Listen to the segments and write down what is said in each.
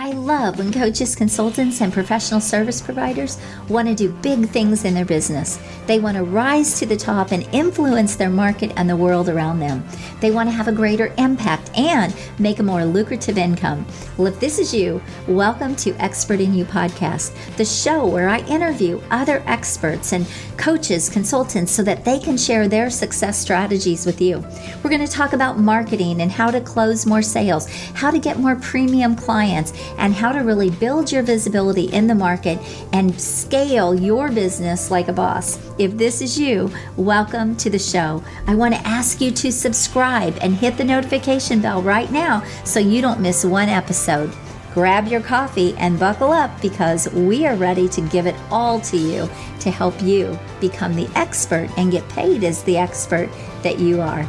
I love when coaches, consultants, and professional service providers want to do big things in their business. They want to rise to the top and influence their market and the world around them. They want to have a greater impact and make a more lucrative income. Well, if this is you, welcome to Expert in You podcast, the show where I interview other experts and coaches, consultants, so that they can share their success strategies with you. We're going to talk about marketing and how to close more sales, how to get more premium clients, and how to really build your visibility in the market and scale your business like a boss. If this is you, welcome to the show. I want to ask you to subscribe and hit the notification bell right now so you don't miss one episode. Grab your coffee and buckle up because we are ready to give it all to you to help you become the expert and get paid as the expert that you are.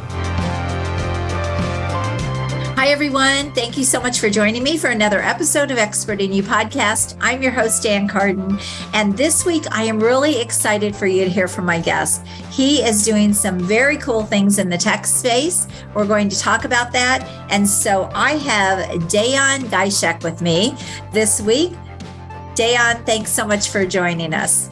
Hi, everyone. Thank you so much for joining me for another episode of Expert in You podcast. I'm your host, Ann Carden, and this week I am really excited for you to hear from my guest. He is doing some very cool things in the tech space. We're going to talk about that. And so I have Dejan Gajsek with me this week. Dejan, thanks so much for joining us.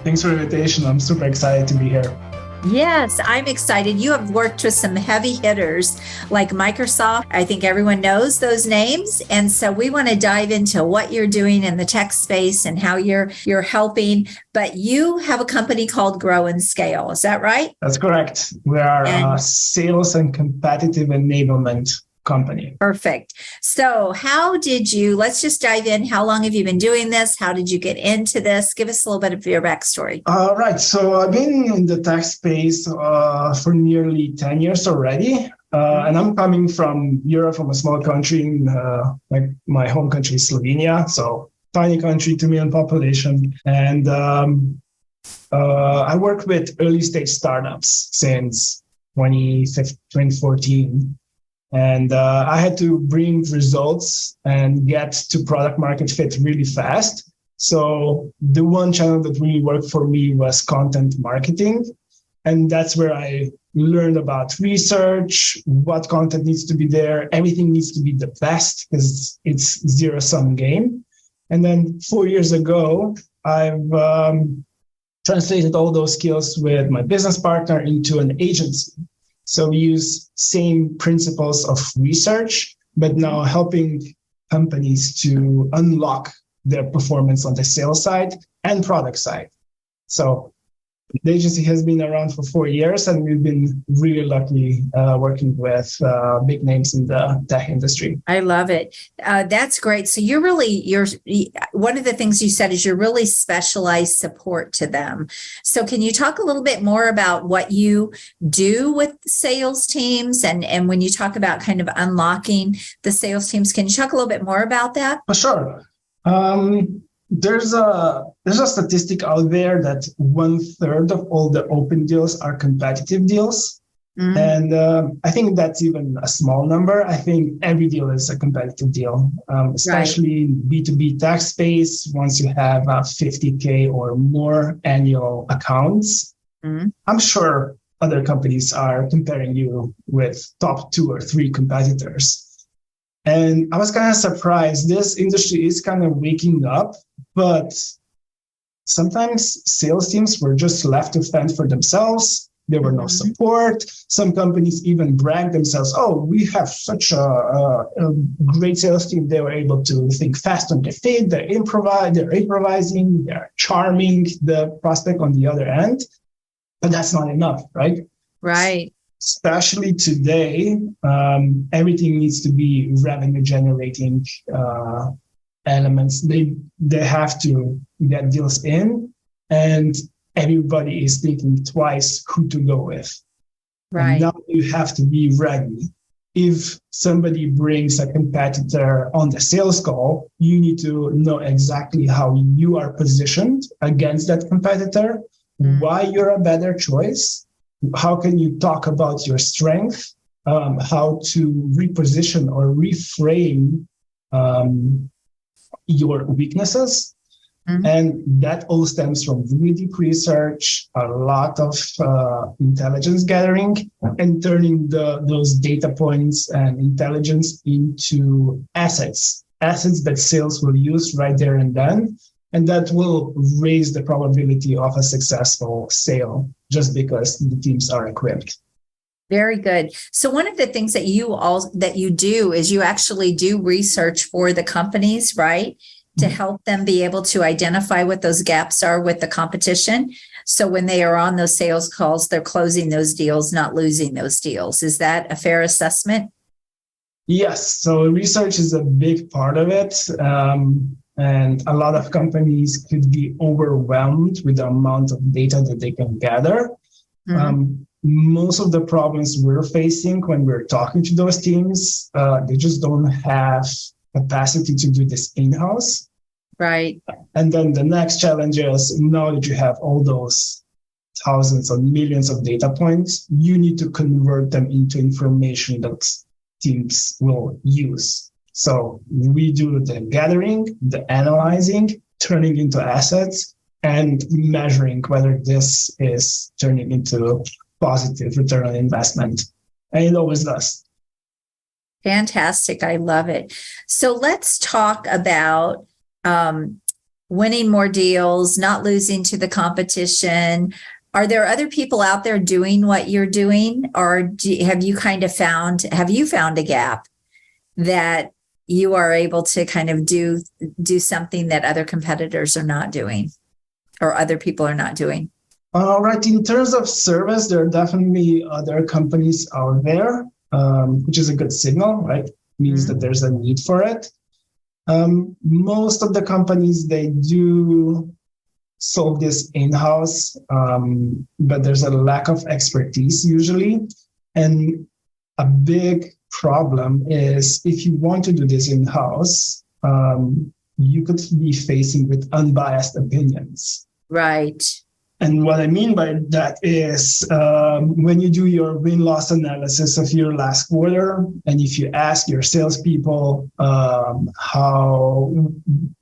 Thanks for the invitation. I'm super excited to be here. Yes, I'm excited. You have worked with some heavy hitters like Microsoft. I think everyone knows those names. And so we want to dive into what you're doing in the tech space and how you're helping. But you have a company called Grow and Scale. Is that right? That's correct. We are a sales and competitive enablement company. Perfect. So let's just dive in. How long have you been doing this? How did you get into this? Give us a little bit of your backstory. Right. So I've been in the tech space for nearly 10 years already. And I'm coming from Europe, from a small country, like my home country, Slovenia. So tiny country, 2 million population. And I work with early stage startups since 2014. And I had to bring results and get to product market fit really fast. So the one channel that really worked for me was content marketing. And that's where I learned about research, what content needs to be there. Everything needs to be the best because it's zero-sum game. And then 4 years ago, I've translated all those skills with my business partner into an agency. So we use same principles of research, but now helping companies to unlock their performance on the sales side and product side. So the agency has been around for 4 years, and we've been really lucky working with big names in the tech industry. I love it. That's great. So you're one of the things you said is you're really specialized support to them. So can you talk a little bit more about what you do with sales teams? And when you talk about kind of unlocking the sales teams, can you talk a little bit more about that? For sure. There's a statistic out there that 1/3 of all the open deals are competitive deals. Mm-hmm. And I think that's even a small number. I think every deal is a competitive deal, especially in B2B tech space. Once you have 50K or more annual accounts, I'm sure other companies are comparing you with top 2 or 3 competitors. And I was kind of surprised. This industry is kind of waking up, but sometimes sales teams were just left to fend for themselves. There were no support. Some companies even brag themselves, oh, we have such a great sales team. They were able to think fast on their feet. They're improvising, they're charming the prospect on the other end. But that's not enough, right? Right. Especially today, everything needs to be revenue generating elements. They have to get deals in, and everybody is thinking twice who to go with. Right. And now you have to be ready. If somebody brings a competitor on the sales call, you need to know exactly how you are positioned against that competitor, why you're a better choice. How can you talk about your strength, how to reposition or reframe your weaknesses? Mm-hmm. And that all stems from really deep research, a lot of intelligence gathering, and turning those data points and intelligence into assets assets that sales will use right there and then. And that will raise the probability of a successful sale just because the teams are equipped. Very good. So one of the things that you do is you actually do research for the companies, right? To help them be able to identify what those gaps are with the competition. So when they are on those sales calls, they're closing those deals, not losing those deals. Is that a fair assessment? Yes. So research is a big part of it. And a lot of companies could be overwhelmed with the amount of data that they can gather. Most of the problems we're facing when we're talking to those teams, they just don't have capacity to do this in-house. Right. And then the next challenge is, now that you have all those thousands or millions of data points, you need to convert them into information that teams will use. So we do the gathering, the analyzing, turning into assets, and measuring whether this is turning into positive return on investment. And it always does. Fantastic. I love it. So let's talk about winning more deals, not losing to the competition. Are there other people out there doing what you're doing? Or have you found a gap that you are able to kind of do something that other competitors are not doing or other people are not doing? Right. In terms of service, there are definitely other companies out there, which is a good signal, right? It means that there's a need for it. Most of the companies, they do solve this in-house, but there's a lack of expertise usually. And a big problem is if you want to do this in-house, you could be facing with unbiased opinions. Right. And what I mean by that is when you do your win-loss analysis of your last quarter, and if you ask your salespeople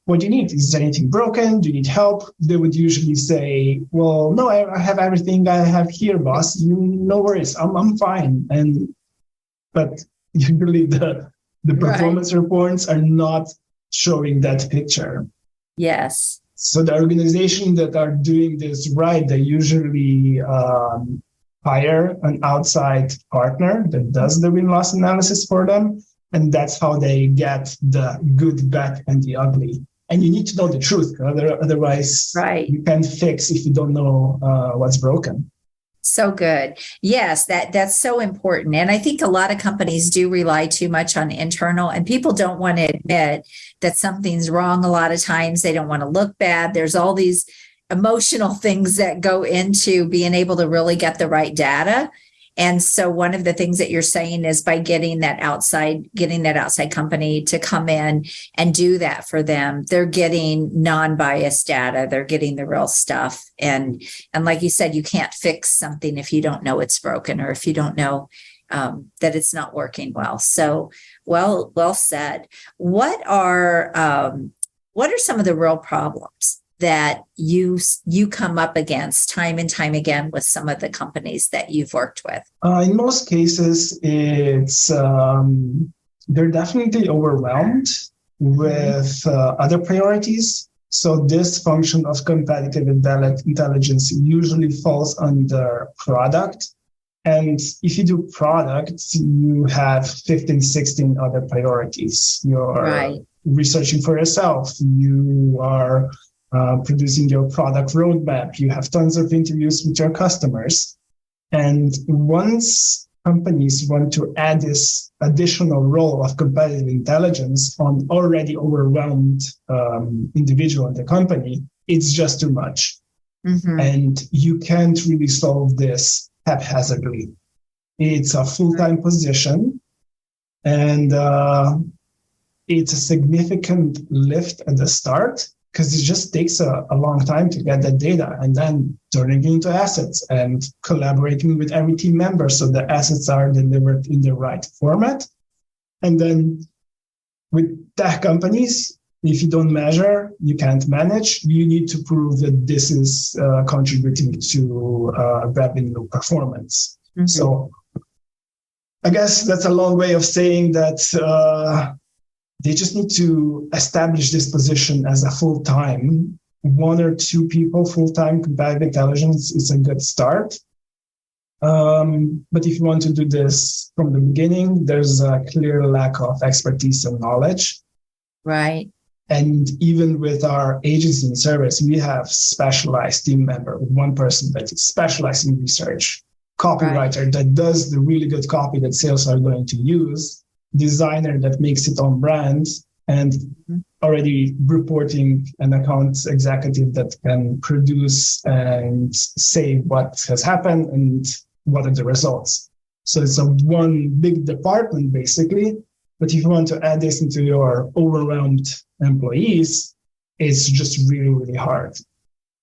what you need, is there anything broken? Do you need help? They would usually say, well, no, I have everything I have here, boss. No worries, I'm fine. But usually the performance reports are not showing that picture. Yes. So the organizations that are doing this right, they usually hire an outside partner that does the win-loss analysis for them. And that's how they get the good, bad, and the ugly. And you need to know the truth. Otherwise, you can't fix if you don't know what's broken. So good. Yes, that's so important. And I think a lot of companies do rely too much on internal, and people don't want to admit that something's wrong a lot of times. They don't want to look bad. There's all these emotional things that go into being able to really get the right data. And so one of the things that you're saying is by getting that outside company to come in and do that for them, they're getting non-biased data. They're getting the real stuff. And like you said, you can't fix something if you don't know it's broken or if you don't know that it's not working well. So well said. What are some of the real problems that you come up against time and time again with some of the companies that you've worked with? In most cases, it's they're definitely overwhelmed with other priorities. So this function of competitive intelligence usually falls under product. And if you do product, you have 15, 16 other priorities. You're researching for yourself. You are producing your product roadmap. You have tons of interviews with your customers. And once companies want to add this additional role of competitive intelligence on already overwhelmed individual in the company, it's just too much. And you can't really solve this haphazardly. It's a full-time position, and it's a significant lift at the start, because it just takes a long time to get that data and then turning it into assets and collaborating with every team member so the assets are delivered in the right format. And then with tech companies, if you don't measure, you can't manage. You need to prove that this is contributing to revenue performance. So I guess that's a long way of saying that They just need to establish this position as a full-time. 1 or 2 people full-time competitive intelligence is a good start. But if you want to do this from the beginning, there's a clear lack of expertise and knowledge. Right. And even with our agency and service, we have specialized team member, one person that is specialized in research, copywriter that does the really good copy that sales are going to use, designer that makes it on brand, and already reporting an account executive that can produce and say what has happened and what are the results. So it's a one big department basically. But if you want to add this into your overwhelmed employees, it's just really, really hard.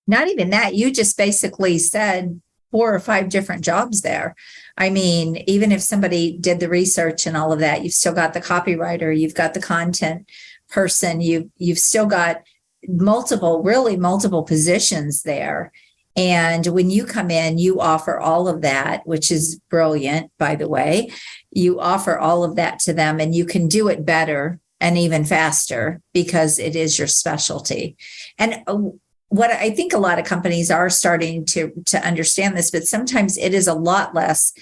Not even that. You just basically said 4 or 5 different jobs there. I mean, even if somebody did the research and all of that, you've still got the copywriter, you've got the content person, you've still got multiple positions there. And when you come in, you offer all of that, which is brilliant, by the way. You offer all of that to them, and you can do it better and even faster because it is your specialty. And what I think a lot of companies are starting to understand this, but sometimes it is a lot less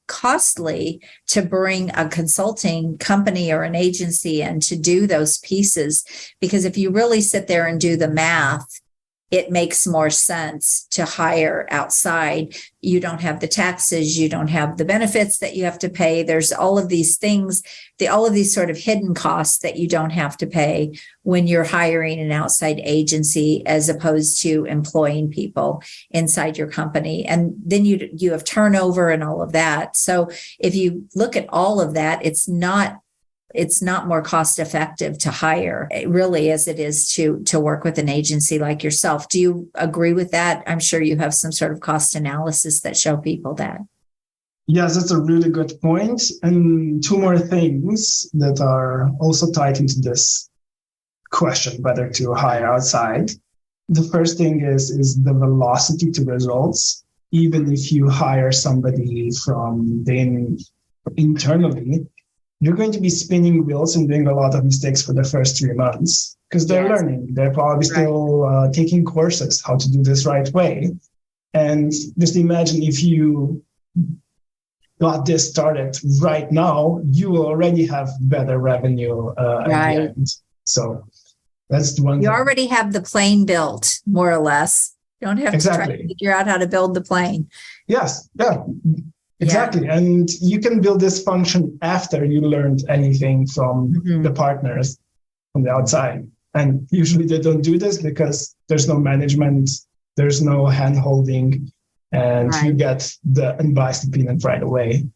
costly to bring a consulting company or an agency in to do those pieces, because if you really sit there and do the math, it makes more sense to hire outside. You don't have the taxes, you don't have the benefits that you have to pay. There's all of these things, all of these sort of hidden costs that you don't have to pay when you're hiring an outside agency as opposed to employing people inside your company. And then you have turnover and all of that. So if you look at all of that, it's not more cost effective to hire really as it is to work with an agency like yourself. Do you agree with that? I'm sure you have some sort of cost analysis that show people that. Yes, that's a really good point. And 2 more things that are also tied into this question, whether to hire outside. The first thing is the velocity to results. Even if you hire somebody from internally, you're going to be spinning wheels and doing a lot of mistakes for the first 3 months because they're learning. They're probably still taking courses how to do this right way. And just imagine if you got this started right now, you will already have better revenue at the end. So that's the one. You already have the plane built, more or less. You don't have to try to figure out how to build the plane. Yes. Yeah. Exactly. Yeah. And you can build this function after you learned anything from the partners from the outside. And usually they don't do this because there's no management, there's no hand holding, and you get the unbiased opinion right away.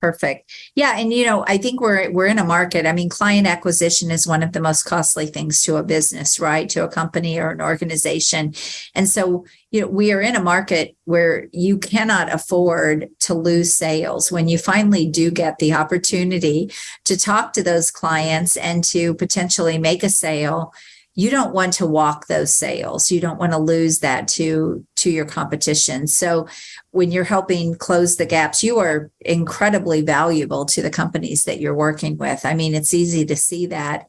Perfect. Yeah. And, I think we're in a market. I mean, client acquisition is one of the most costly things to a business, right? To a company or an organization. And so, we are in a market where you cannot afford to lose sales. When you finally do get the opportunity to talk to those clients and to potentially make a sale, you don't want to walk those sales. You don't want to lose that to your competition. So when you're helping close the gaps, you are incredibly valuable to the companies that you're working with. I mean, it's easy to see that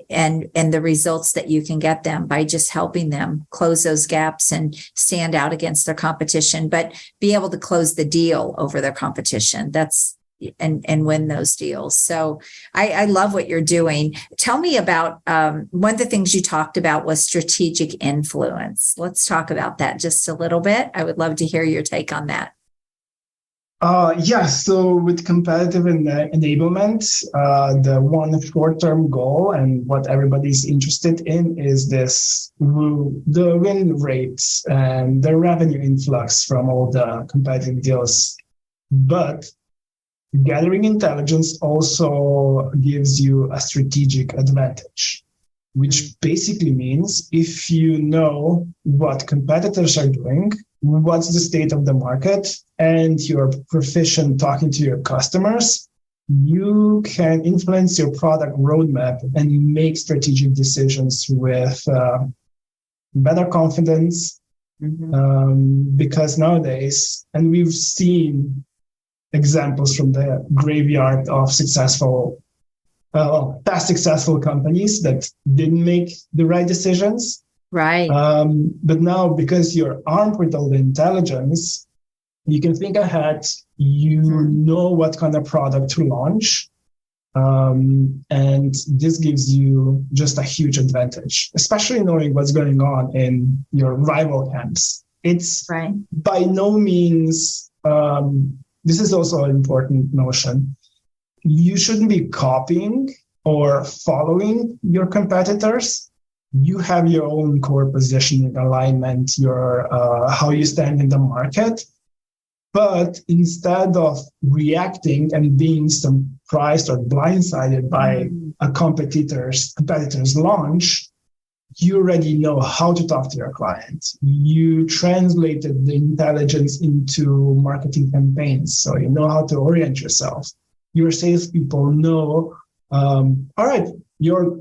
and the results that you can get them by just helping them close those gaps and stand out against their competition, but be able to close the deal over their competition. And win those deals. So I love what you're doing. Tell me about one of the things you talked about was strategic influence. Let's talk about that just a little bit. I would love to hear your take on that. So with competitive enablement, the one short-term goal and what everybody's interested in is the win rates and the revenue influx from all the competitive deals. But gathering intelligence also gives you a strategic advantage, which basically means if you know what competitors are doing, what's the state of the market, and you're proficient talking to your customers, you can influence your product roadmap and make strategic decisions with better confidence. Because nowadays, and we've seen examples from the graveyard of successful past successful companies that didn't make the right decisions. Right. But now, because you're armed with all the intelligence, you can think ahead. You know what kind of product to launch. And this gives you just a huge advantage, especially knowing what's going on in your rival camps. It's by no means, this is also an important notion. You shouldn't be copying or following your competitors. You have your own core positioning, alignment, your how you stand in the market. But instead of reacting and being surprised or blindsided by a competitor's launch, you already know how to talk to your client. You translated the intelligence into marketing campaigns, so you know how to orient yourself. Your salespeople know, all right, your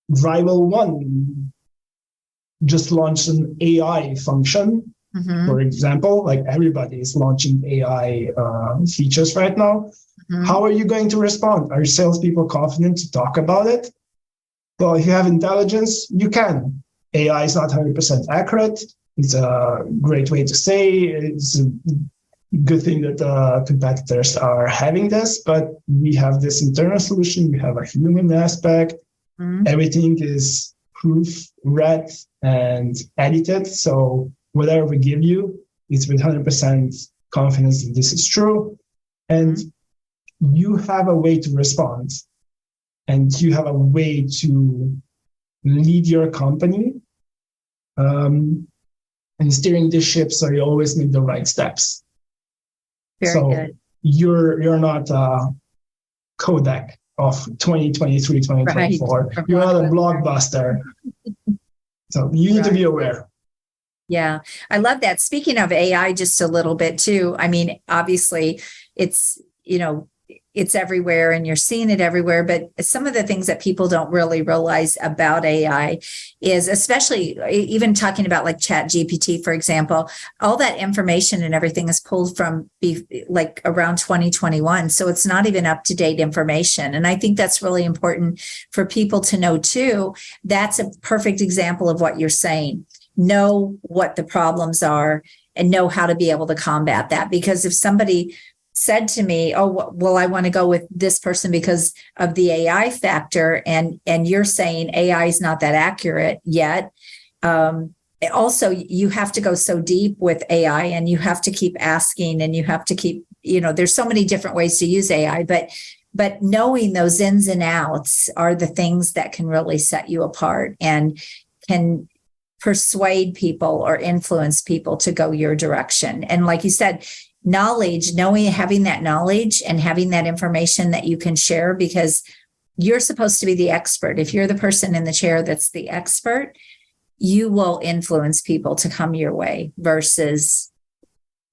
rival one just launched an AI function. For example, like everybody is launching AI features right now. How are you going to respond? Are your salespeople confident to talk about it? Well, if you have intelligence, you can. AI is not 100% accurate. It's a great way to say. It's a good thing that competitors are having this, but we have this internal solution. We have a human aspect. Everything is proofread and edited. So whatever we give you, it's with 100% confidence that this is true. And you have a way to respond. And you have a way to lead your company and steering the ship so you always make the right steps. Very good. You're not a Kodak of 2023, 2024. Right. You're not a blockbuster. So you need to be aware. Yeah, I love that. Speaking of AI, just a little bit too. I mean, obviously it's, it's everywhere and you're seeing it everywhere. But some of the things that people don't really realize about AI is, especially even talking about like Chat GPT, for example, all that information and everything is pulled from like around 2021. So it's not even up to date information. And I think that's really important for people to know too. That's a perfect example of what you're saying. Know what the problems are and know how to be able to combat that. Because if somebody said to me, oh, well, I want to go with this person because of the AI factor, and you're saying AI is not that accurate yet. Also, you have to go so deep with AI and you have to keep asking and you have to keep, there's so many different ways to use AI, but knowing those ins and outs are the things that can really set you apart and can persuade people or influence people to go your direction. And like you said, knowledge, having that knowledge and having that information that you can share, because you're supposed to be the expert. If you're the person in the chair that's the expert, you will influence people to come your way versus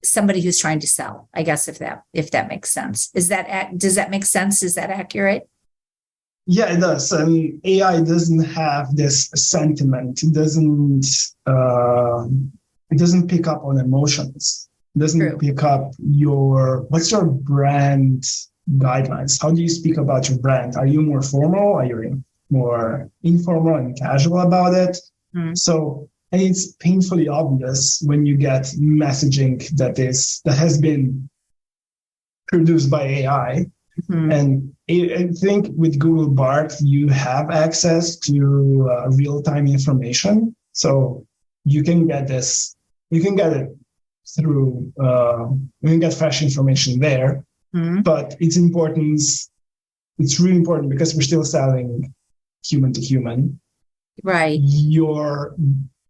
somebody who's trying to sell, I guess, if that makes sense. Does that make sense? Is that accurate? Yeah, it does. And AI doesn't have this sentiment. It doesn't pick up on emotions. It doesn't pick up what's your brand guidelines? How do you speak about your brand? Are you more formal? Are you more informal and casual about it? So, and it's painfully obvious when you get messaging that has been produced by AI. And I think with Google Bard, you have access to real-time information. So you can get this, you can get it through, you can get fresh information there. But it's important, it's really important because we're still selling human to human. Right. Your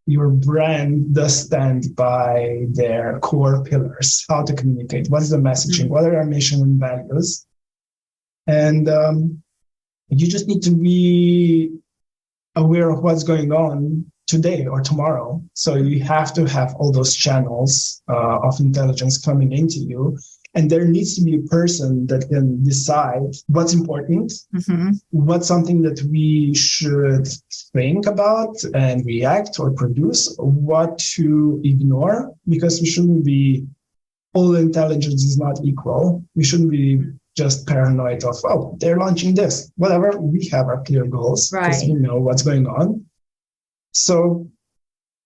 brand does stand by their core pillars, how to communicate, what is the messaging, what are our mission and values. And you just need to be aware of what's going on today or tomorrow. So you have to have all those channels of intelligence coming into you. And there needs to be a person that can decide what's important, what's something that we should think about and react or produce, what to ignore, because we shouldn't be, all intelligence is not equal. We shouldn't be just paranoid of, oh, they're launching this. Whatever, we have our clear goals because we know what's going on. So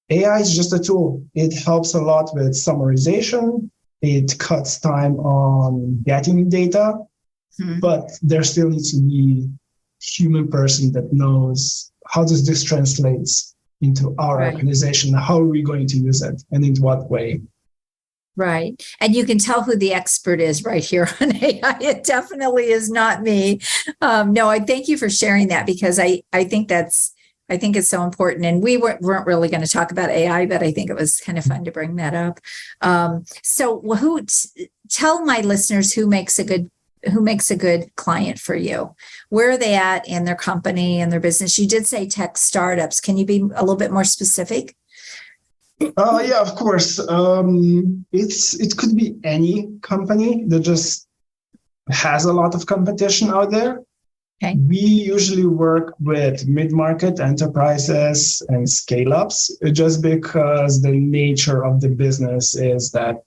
AI is just a tool. It helps a lot with summarization. It cuts time on getting data, but there still needs to be a human person that knows how does this translate into our organization? How are we going to use it and in what way? Right. And you can tell who the expert is right here on AI. It definitely is not me. No, I thank you for sharing that because I think it's so important. And we weren't really going to talk about AI, but I think it was kind of fun to bring that up. So tell my listeners who makes a good client for you? Where are they at in their company and their business? You did say tech startups. Can you be a little bit more specific? Yeah, of course. It could be any company that just has a lot of competition out there. Okay. We usually work with mid-market enterprises and scale-ups just because the nature of the business is that,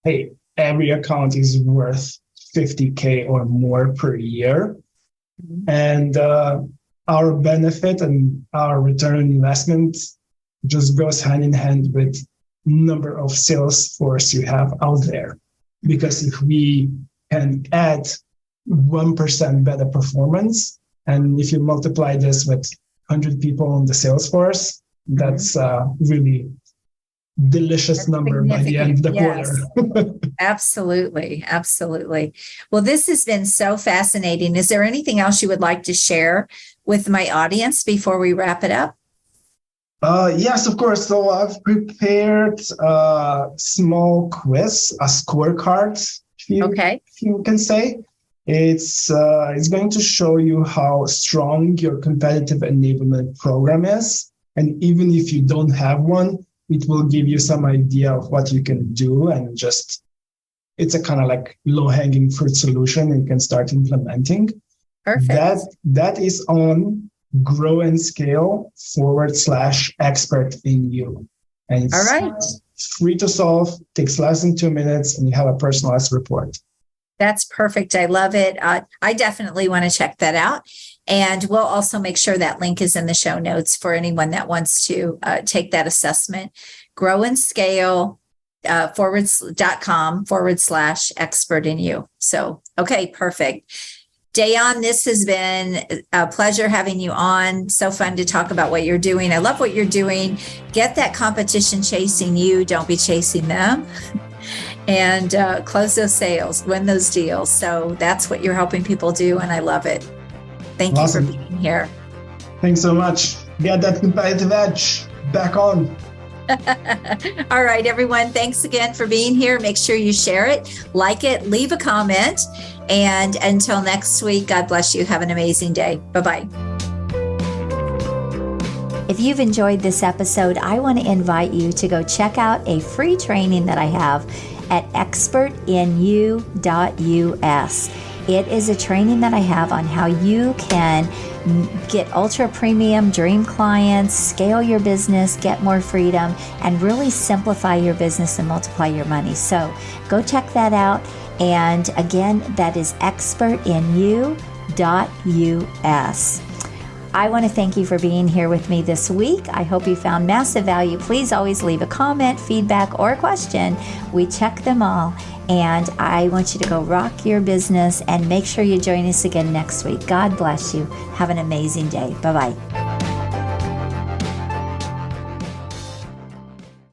hey, every account is worth $50K or more per year. And our benefit and our return on investment just goes hand in hand with number of sales force you have out there. Because if we can add 1% better performance, and if you multiply this with 100 people on the sales force, that's a really delicious number by the end of the quarter. Absolutely. Absolutely. Well, this has been so fascinating. Is there anything else you would like to share with my audience before we wrap it up? Yes, of course. So I've prepared a small quiz, a scorecard, if you can say. It's going to show you how strong your competitive enablement program is. And even if you don't have one, it will give you some idea of what you can do. And just, it's a kind of like low-hanging fruit solution you can start implementing. Perfect. That is on Grow and Scale /expert in you. And it's all right. Free to solve, takes less than 2 minutes, and you have a personalized report. That's perfect. I love it. I definitely want to check that out. And we'll also make sure that link is in the show notes for anyone that wants to take that assessment. Grow and Scale .com /expert in you. So, okay, perfect. Dejan, this has been a pleasure having you on. So fun to talk about what you're doing. I love what you're doing. Get that competition chasing you. Don't be chasing them. And close those sales, win those deals. So that's what you're helping people do. And I love it. Thank you for being here. Thanks so much. Get that competitive edge back on. All right, everyone. Thanks again for being here. Make sure you share it, like it, leave a comment. And until next week, God bless you. Have an amazing day. Bye-bye. If you've enjoyed this episode, I want to invite you to go check out a free training that I have at expertinu.us. It is a training that I have on how you can get ultra premium dream clients, scale your business, get more freedom, and really simplify your business and multiply your money. So go check that out. And again, that is expertinu.us. I want to thank you for being here with me this week. I hope you found massive value. Please always leave a comment, feedback, or a question. We check them all. And I want you to go rock your business and make sure you join us again next week. God bless you. Have an amazing day. Bye-bye.